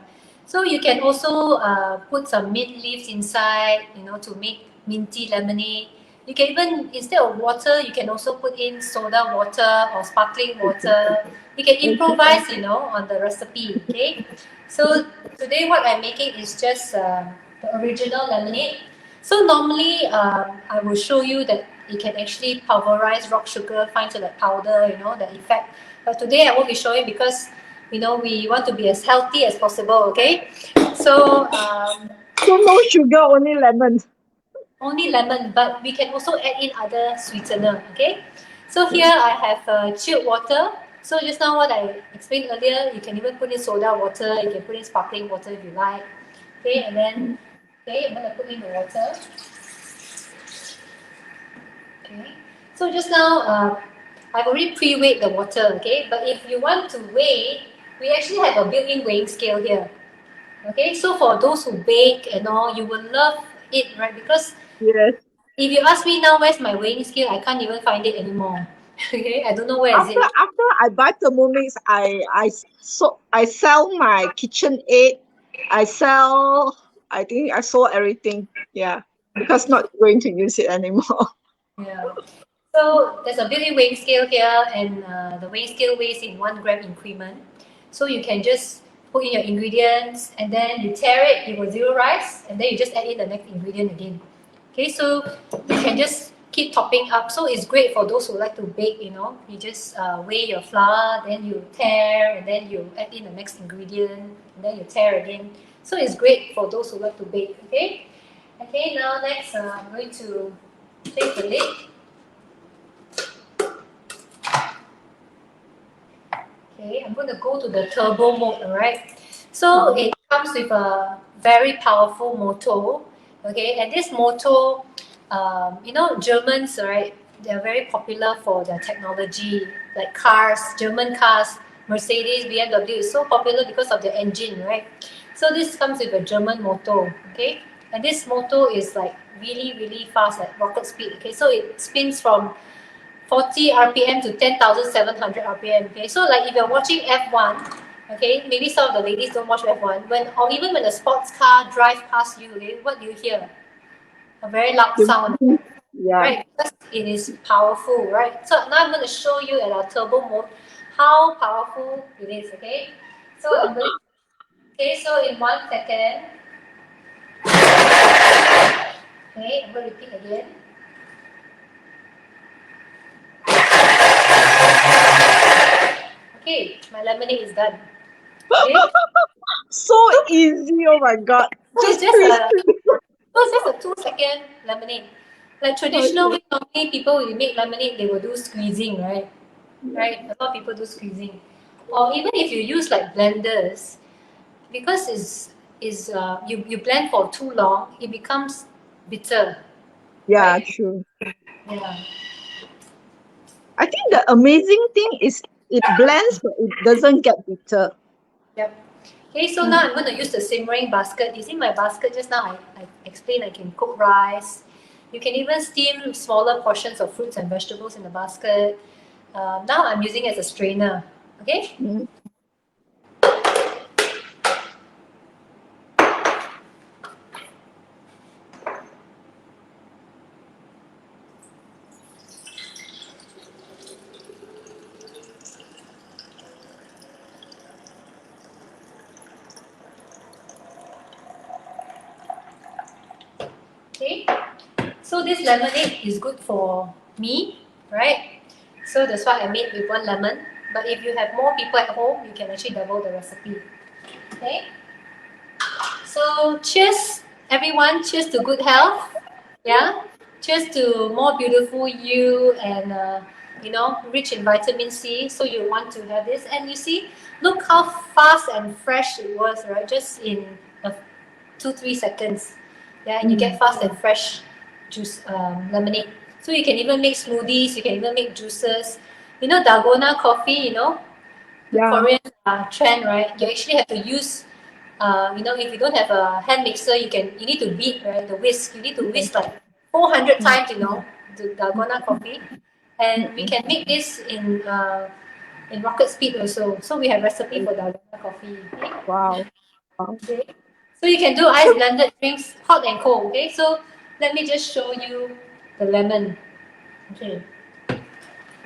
So you can also put some mint leaves inside, you know, to make minty lemonade. You can even, instead of water, you can also put in soda water or sparkling water. You can improvise, you know, on the recipe, okay? So today what I'm making is just the original lemonade. So normally I will show you that you can actually pulverize rock sugar, fine to like powder, you know, the effect. But today I won't be showing because, you know, we want to be as healthy as possible, okay? So So no sugar, only lemon. only lemon, but we can also add in other sweetener, okay? So here I have chilled water. So just now what I explained earlier, you can even put in soda water, you can put in sparkling water if you like. Okay, and then, okay, I'm gonna put in the water. Okay, so just now I've already pre-weighed the water, okay? But if you want to weigh, we actually have a built-in weighing scale here. Okay, so for those who bake and all, you will love it, right? Because Yes. if you ask me now, where's my weighing scale? I can't even find it anymore. Okay, I don't know where is it. After I buy Thermomix, I sell my KitchenAid. I sell. I think I sold everything. Yeah, because not going to use it anymore. Yeah. So there's a built-in weighing scale here, and the weighing scale weighs in 1 gram increment. So you can just put in your ingredients, and then you tear it, it will zero rise, and then you just add in the next ingredient again. Okay, so you can just keep topping up. So it's great for those who like to bake, you know. You just weigh your flour, then you tear, and then you add in the next ingredient, and then you tear again. So it's great for those who like to bake, okay? Okay, now next I'm going to take the lid. Okay, I'm going to go to the turbo mode, alright? So it comes with a very powerful motor, okay? And this motor, you know, Germans, right? They're very popular for their technology, like cars, German cars, Mercedes, BMW is so popular because of the engine, right? So this comes with a German motor, okay? And this motor is like really, really fast at rocket speed, okay? So it spins from 40 RPM to 10,700 RPM. Okay, so like if you're watching F1, okay, maybe some of the ladies don't watch F1, or even when a sports car drives past you, okay, what do you hear? A very loud sound, Yeah. right? Because it is powerful, right? So now I'm going to show you at our turbo mode how powerful it is, okay? So I'm going to, okay, so in 1 second, okay, I'm going to repeat again. Okay, my lemonade is done. Okay? So easy. Oh my God. So Just it's twist. just a 2 second lemonade. Like traditional way, normally people will make lemonade, they will do squeezing, right? Right? A lot of people do squeezing. Or even if you use like blenders, because you blend for too long, it becomes bitter. Yeah, Right? true. Yeah. I think the amazing thing is it blends, but it doesn't get bitter. Yep. Okay, so now I'm going to use the simmering basket. You see my basket just now, I explained I can cook rice. You can even steam smaller portions of fruits and vegetables in the basket. Now I'm using it as a strainer. Okay? Mm. Okay? So this lemonade is good for me, right? So that's why I made with 1 lemon. But if you have more people at home, you can actually double the recipe. Okay? So cheers, everyone. Cheers to good health. Yeah. Cheers to more beautiful you and you know, rich in vitamin C. So you want to have this, and you see, look how fast and fresh it was, right? Just in 2-3 seconds. Yeah, and you get fast and fresh juice lemonade. So you can even make smoothies. You can even make juices. You know, dalgona coffee. You know, the Yeah. Korean trend, right? You actually have to use, you know, if you don't have a hand mixer, you need to beat, right? The whisk. You need to whisk like 400 times, you know, the dalgona coffee. And we can make this in rocket speed also. So we have recipe for dalgona coffee. Okay? Wow. Okay. So you can do ice blended drinks, hot and cold. Okay. So let me just show you the lemon. Okay.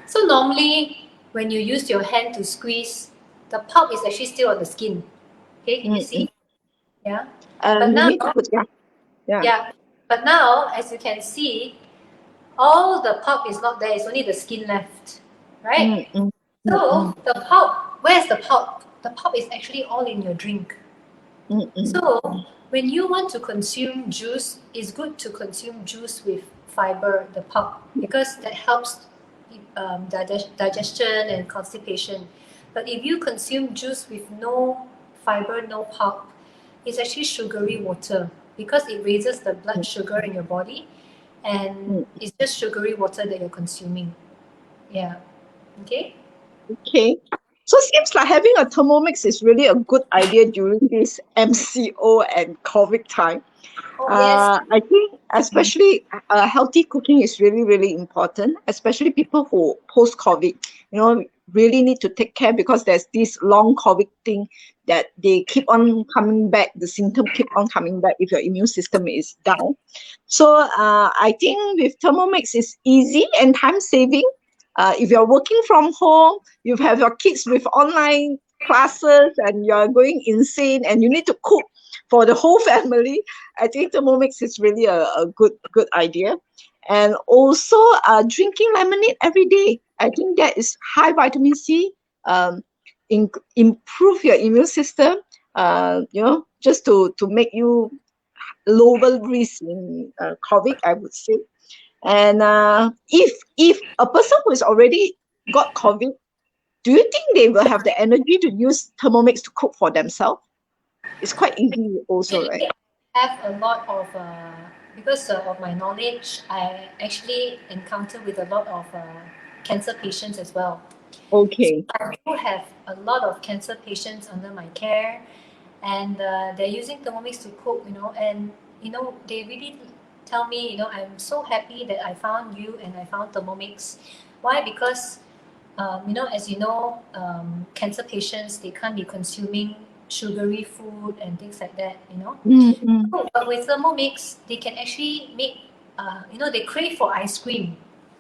So normally when you use your hand to squeeze, the pulp is actually still on the skin. Okay. Can you see? Yeah. But You now, need to put, yeah. yeah. But now, as you can see, all the pulp is not there. It's only the skin left, right? So the pulp, where's the pulp? The pulp is actually all in your drink. So when you want to consume juice, it's good to consume juice with fiber, the pulp, because that helps digestion and constipation. But if you consume juice with no fiber, no pulp, it's actually sugary water because it raises the blood sugar in your body, and it's just sugary water that you're consuming. Yeah. Okay. Okay. So seems like having a Thermomix is really a good idea during this MCO and COVID time. Oh yes. I think especially healthy cooking is really, really important, especially people who post-COVID, really need to take care because there's this long COVID thing that they keep on coming back, the symptoms keep on coming back if your immune system is down. So I think with Thermomix it's easy and time saving. If you're working from home, you have your kids with online classes and you're going insane and you need to cook for the whole family, I think Thermomix is really a good idea. And also drinking lemonade every day. I think that is high vitamin C, improve your immune system, just to make you lower risk in COVID, I would say. And if a person who is already got COVID, do you think they will have the energy to use Thermomix to cook for themselves? It's quite easy also, right? I have a lot of because of my knowledge, I actually encounter with a lot of cancer patients as well. Okay. I do have a lot of cancer patients under my care, and they're using Thermomix to cook, and they really tell me, I'm so happy that I found you and I found Thermomix. Why? Because as you know, cancer patients, they can't be consuming sugary food and things like that. So, but with Thermomix, they can actually make, they crave for ice cream.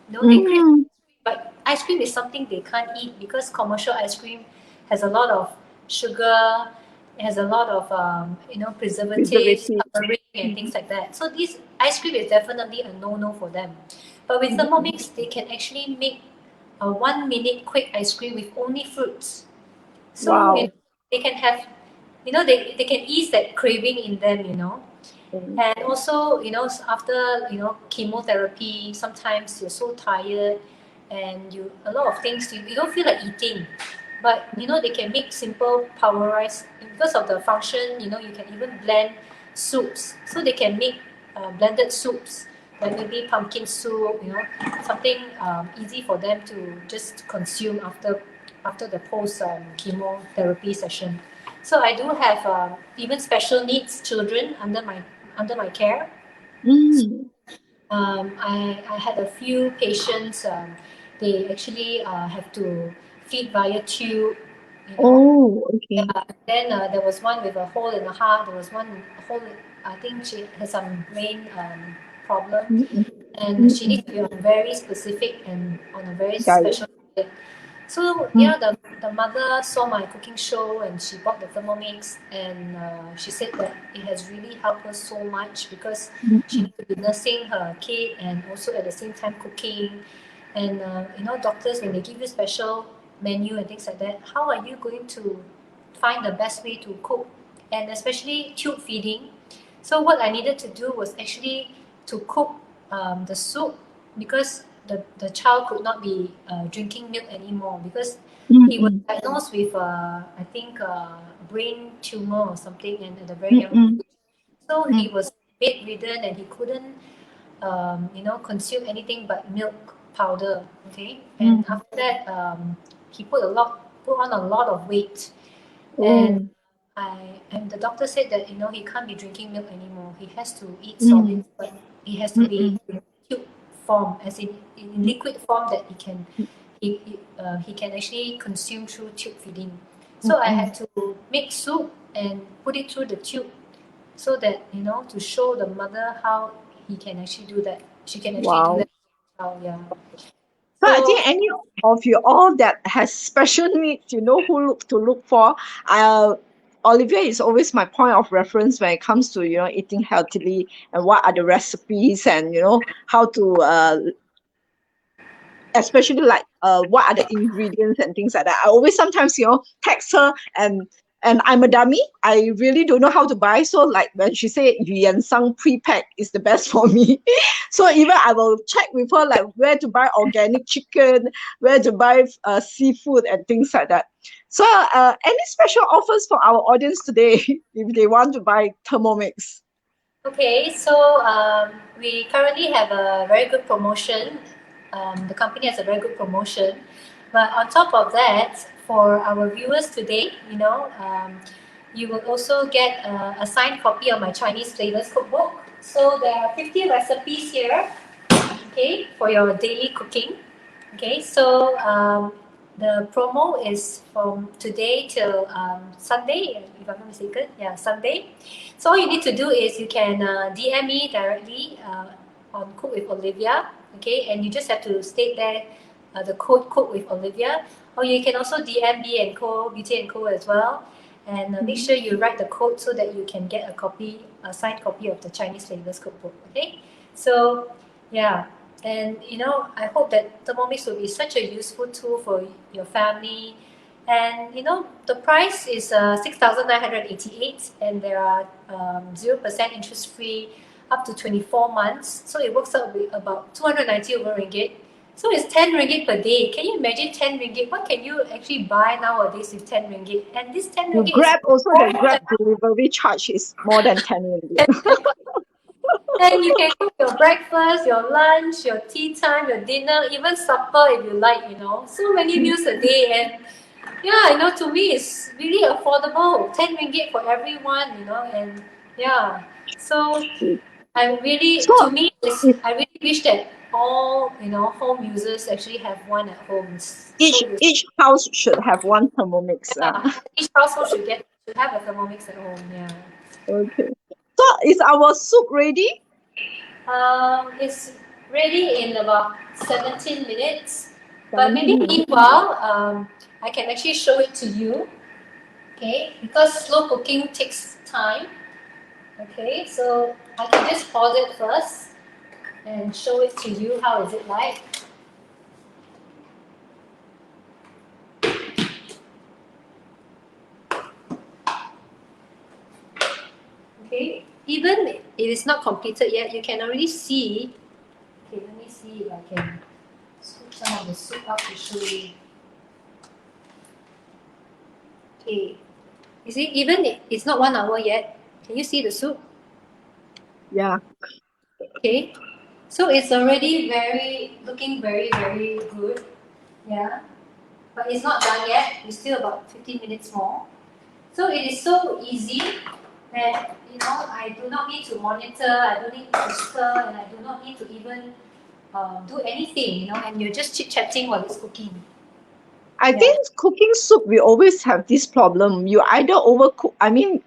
They crave, but ice cream is something they can't eat because commercial ice cream has a lot of sugar, it has a lot of, preservatives, Preservative. coloring, and things like that. So this ice cream is definitely a no-no for them. But with Thermomix, they can actually make a 1 minute quick ice cream with only fruits. So Wow. they can have, they can ease that craving in them. And also, after, chemotherapy, sometimes you're so tired and a lot of things, you don't feel like eating. But, they can make simple power rice. Because of the function, you can even blend soups. So they can make blended soups, like maybe pumpkin soup, something easy for them to just consume after the post chemotherapy session. So I do have even special needs children under my care. I had a few patients. They actually have to feed via tube. Oh, okay. Yeah. Then there was one with a hole in the heart. There was one hole. I think she has some brain problem, and she needs to be on very specific and on a very Diet. special diet. So yeah, the mother saw my cooking show and she bought the Thermomix, and she said that it has really helped her so much because she needs to be nursing her kid and also at the same time cooking. And doctors, when they give you special menu and things like that, how are you going to find the best way to cook? And especially tube feeding. So what I needed to do was actually to cook the soup because the child could not be drinking milk anymore because he was diagnosed with I think brain tumor or something, and at a very young age. So he was bedridden and he couldn't consume anything but milk powder. Okay, and after that he put on a lot of weight, and Oh. and the doctor said that he can't be drinking milk anymore. He has to eat solids, but it has to be in tube form, as in liquid form that he can actually consume through tube feeding. So I had to make soup and put it through the tube, so that, you know, to show the mother how he can actually do that. She can actually do Wow. that. Oh, yeah. So I think So any of you all that has special needs, you know who to look for. Olivia is always my point of reference when it comes to, you know, eating healthily and what are the recipes, and you know how to especially like what are the ingredients and things like that. I always sometimes, you know, text her, and I'm a dummy. I really don't know how to buy. So like when she say yu yan sang pre-pack is the best for me. So even I will check with her like where to buy organic chicken, where to buy seafood and things like that. So any special offers for our audience today if they want to buy Thermomix? okay, so we currently have a very good promotion. The company has a very good promotion, but on top of that, for our viewers today, you know, you will also get a signed copy of my Chinese flavors cookbook. So there are 50 recipes here, okay, for your daily cooking. Okay, so the promo is from today till Sunday, if I'm not mistaken. Yeah, Sunday. So all you need to do is you can DM me directly on Cook with Olivia, okay, and you just have to state there the code Cook with Olivia, or you can also DM B&Co, Beauty&Co as well, and make sure you write the code so that you can get a copy, a signed copy of the Chinese flavors cookbook. Okay, so yeah. And you know, I hope that Thermomix will be such a useful tool for your family. And you know, the price is 6,988, and there are 0% interest free up to 24 months. So it works out with about 290 over ringgit. So it's 10 ringgit per day. Can you imagine 10 ringgit? What can you actually buy nowadays with 10 ringgit? And this 10 You ringgit is Grab also, the more Grab delivery charge is more than 10 ringgit. than. Then you can cook your breakfast, your lunch, your tea time, your dinner, even supper if you like, you know. So many meals a day, and yeah, you know, to me it's really affordable. 10 ringgit for everyone, you know, and yeah. So I really, So to me, it's, if I really wish that all, you know, home users actually have one at home. It's so useful. each house should have one Thermomix. Yeah, each household should have a Thermomix at home. Yeah. Okay. So is our soup ready? It's ready in about 17 minutes. But 17 maybe minutes. meanwhile, I can actually show it to you. Okay, because slow cooking takes time. Okay, so I can just pause it first and show it to you. How is it like? Okay, even if it is not completed yet, you can already see. Okay, let me see if I can scoop some of the soup up to show you. Okay, you see, even it's not 1 hour yet. Can you see the soup? Yeah. Okay, so it's already looking very good. Yeah, but it's not done yet. It's still about 15 minutes more. So it is so easy that, you know, I do not need to monitor, I don't need to stir, and I do not need to even do anything, you know, and you're just chit-chatting while it's cooking. I Yeah. think cooking soup, we always have this problem. You either overcook, I mean,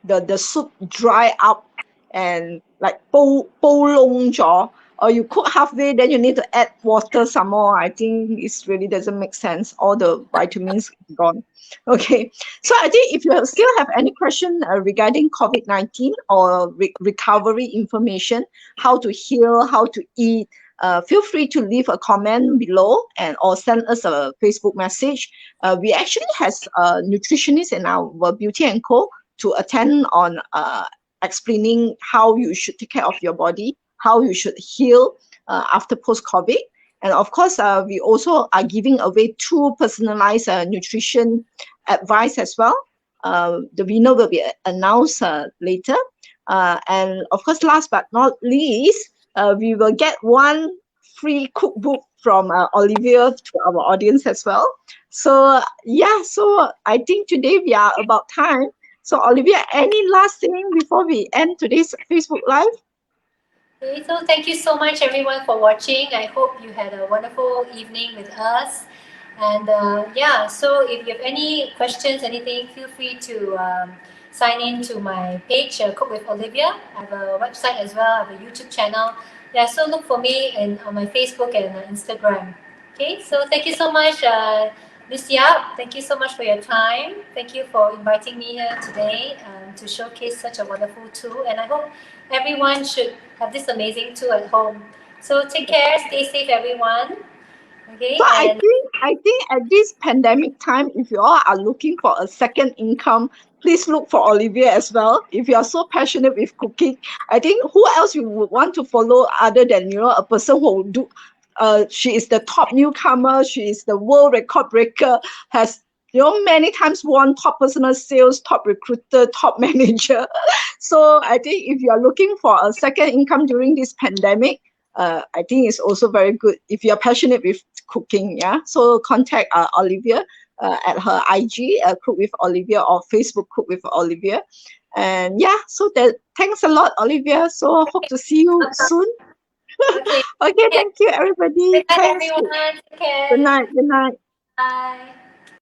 the soup dry up and like long jaw, or you cook halfway, then you need to add water some more. I think it really doesn't make sense. All the vitamins gone. Okay. So I think if you still have any question regarding COVID-19 or recovery information, how to heal, how to eat, feel free to leave a comment below and or send us a Facebook message. We actually has a nutritionist in our Beauty and Co to attend on explaining how you should take care of your body, how you should heal after post-COVID. And of course, we also are giving away 2 personalized nutrition advice as well. The winner will be announced later. And of course, last but not least, we will get 1 free cookbook from Olivia to our audience as well. So yeah, so I think today we are about time. So Olivia, any last thing before we end today's Facebook Live? Okay, so thank you so much everyone for watching. I hope you had a wonderful evening with us. And yeah, so if you have any questions, anything, feel free to sign in to my page, Cook with Olivia. I have a website as well. I have a YouTube channel. Yeah, so look for me on my Facebook and Instagram. Okay, so thank you so much, Miss Yap. Thank you so much for your time. Thank you for inviting me here today to showcase such a wonderful tool. And I hope everyone should have this amazing tool at home. So take care, stay safe, everyone. Okay, So and I think at this pandemic time, if you all are looking for a second income, please look for Olivia as well. If you are so passionate with cooking, I think who else you would want to follow other than a person who will do. She is the top newcomer. She is the world record breaker. Has many times won top personal sales, top recruiter, top manager. So I think if you are looking for a second income during this pandemic, I think it's also very good if you're passionate with cooking. Yeah, so contact Olivia at her IG, Cook with Olivia, or Facebook, Cook with Olivia. And yeah, so thanks a lot, Olivia. So hope to see you soon. okay. Okay, thank you, everybody. Good night, Thanks. everyone. Take Good care. night. Good night. Bye.